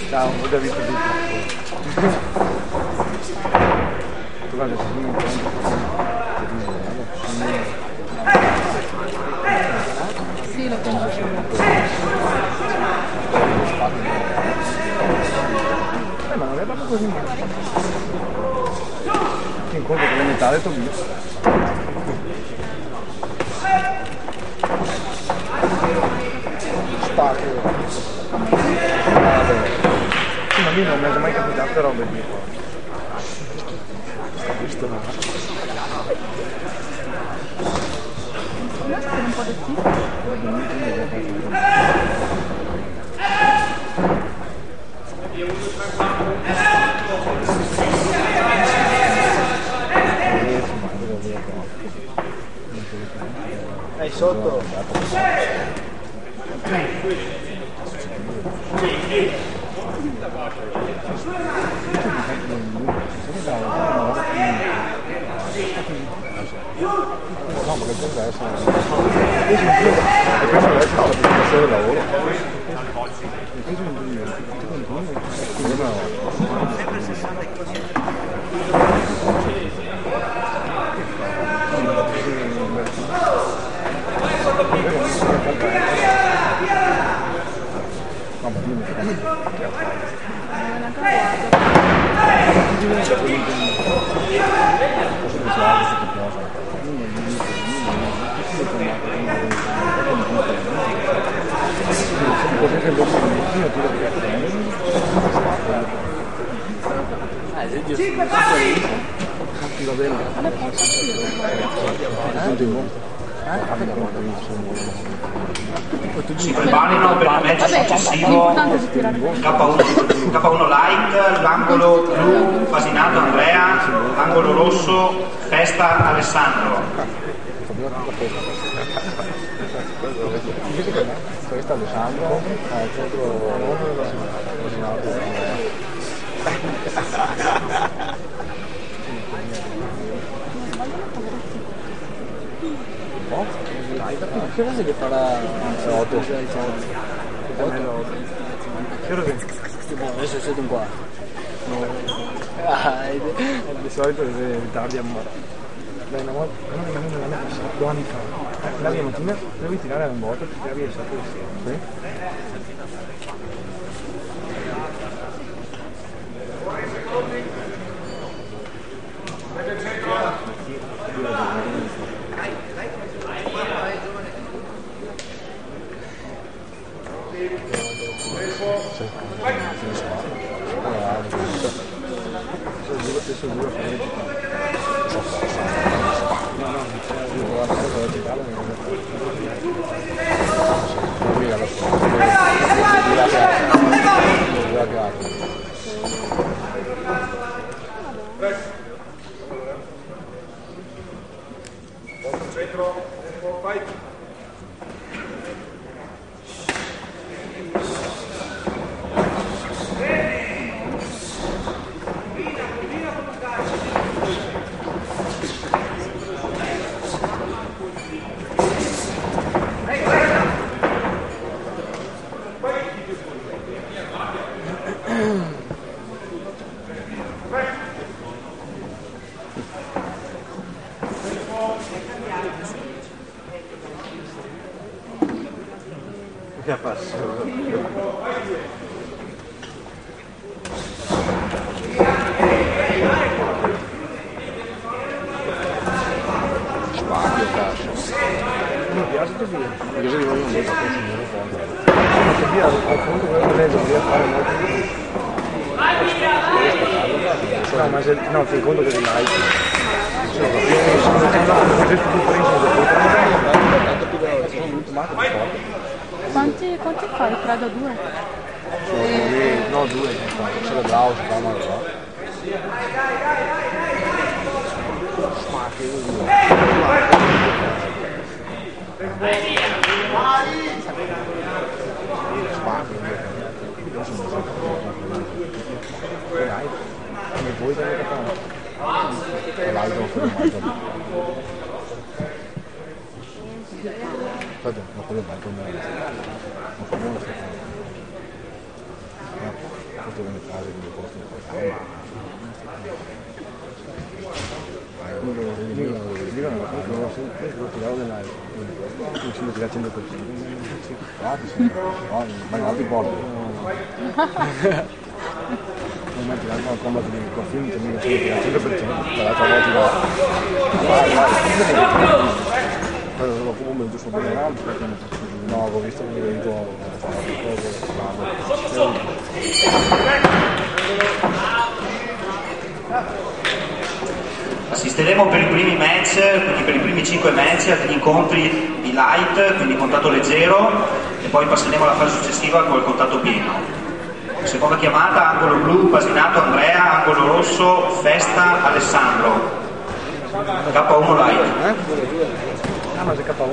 Ciao, ho già visto tutto. Tu guarda, se mi sì, lo penso solo. Ma non è proprio così male. Ti incontro con le metà del tuo mio. Spacco. Sì, ma lì non mi è mai capitato robe di qua. Questo no. Io spero un po' di sì. È sotto. No, perché penso adesso è il lavoro. Va bene. Si preparino per il match successivo K1 like, l'angolo blu Fasinato Andrea, l'angolo rosso Festa Alessandro. Festa Alessandro contro Fasinato che cosa che farà 8? Adesso siete un qua. Di solito ritardi a morte. Dai, una volta, non è passato 2 anni fa. La mia mattina dovevi tirare un botto, ti tiravi il sacco insieme. Che passo? Spacchio, cazzo. Mi piace così. Perché se voglio andare a consumare un fondo. Ma via, al fondo quello che leggo, devi fare molto di più. No, ma se no, ti conto che sei like. Sono preso Quanti fai? 3 da 2? No, 2, c'è la bravo, si fa male là. Aspetta, ma quello è molto meglio. Ma quello non si fa. Questo è una fase che mi posso fare. Dicono che non ho tirato dell'aria. Non ci tira 100%. Ma altri porti. Non mi ha tirato una combat di film, che mi tira 100%. L'altra volta però dopo un momento sono bene avanti perché no, ho visto che mi vedo Assisteremo per i primi match, quindi per i primi 5 match, a degli incontri di light, quindi contatto leggero, e poi passeremo alla fase successiva con il contatto pieno. Seconda chiamata, angolo blu, Pasinato Andrea, angolo rosso, Festa Alessandro. K1 light. Ah, ma c'è K1?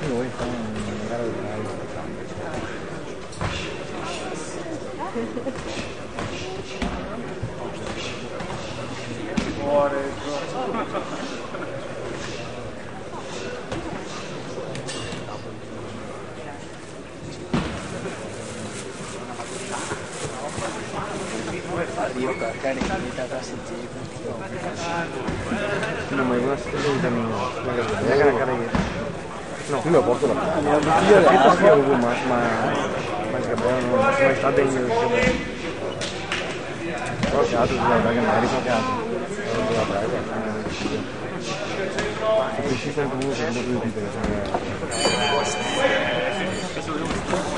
Noi facciamo una gara di live. Io caricare da sentire. No, ma è una stella di cammino. No, io lo porto la io ho detto ma Gabriele non mai sta degno di sé. Però che altro si deve che magari qualche altro. Se pesci sempre comunque un po' più di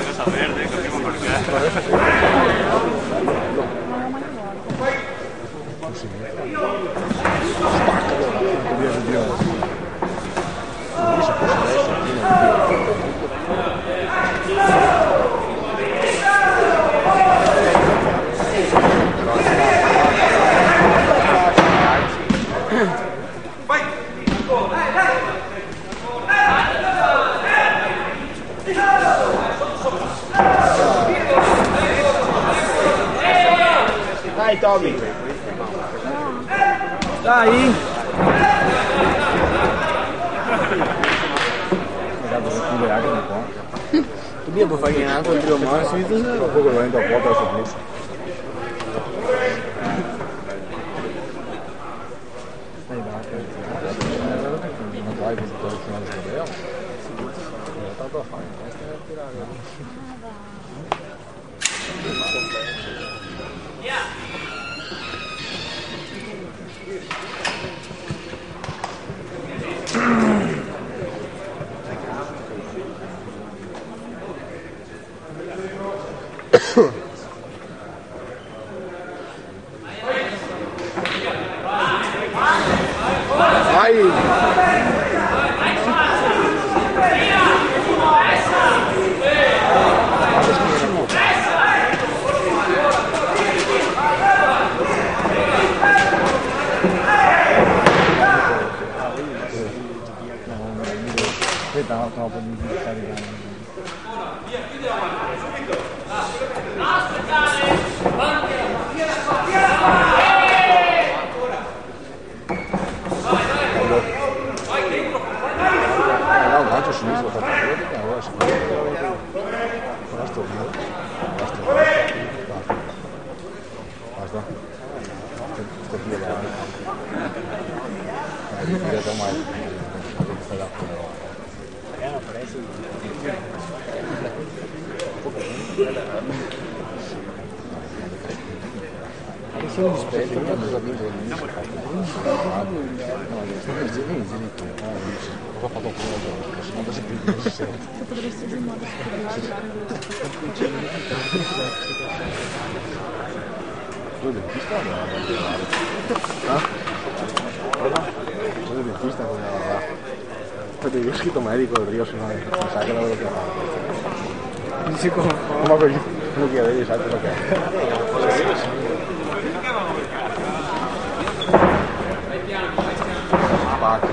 Cosa verde, capiamo perché. Dai Tommy! Dai! Dobbiamo fare niente con il primo masso. Dopo che lo vendo a porta adesso finisce. Ma dai, così per il finale di Gabriele. In realtà da fare, questa è tirare. Devi scritto medico del Rio, se no non sai che lavoro che fa. Dici come? Ma quello che avevi sai quello che è. Pacca.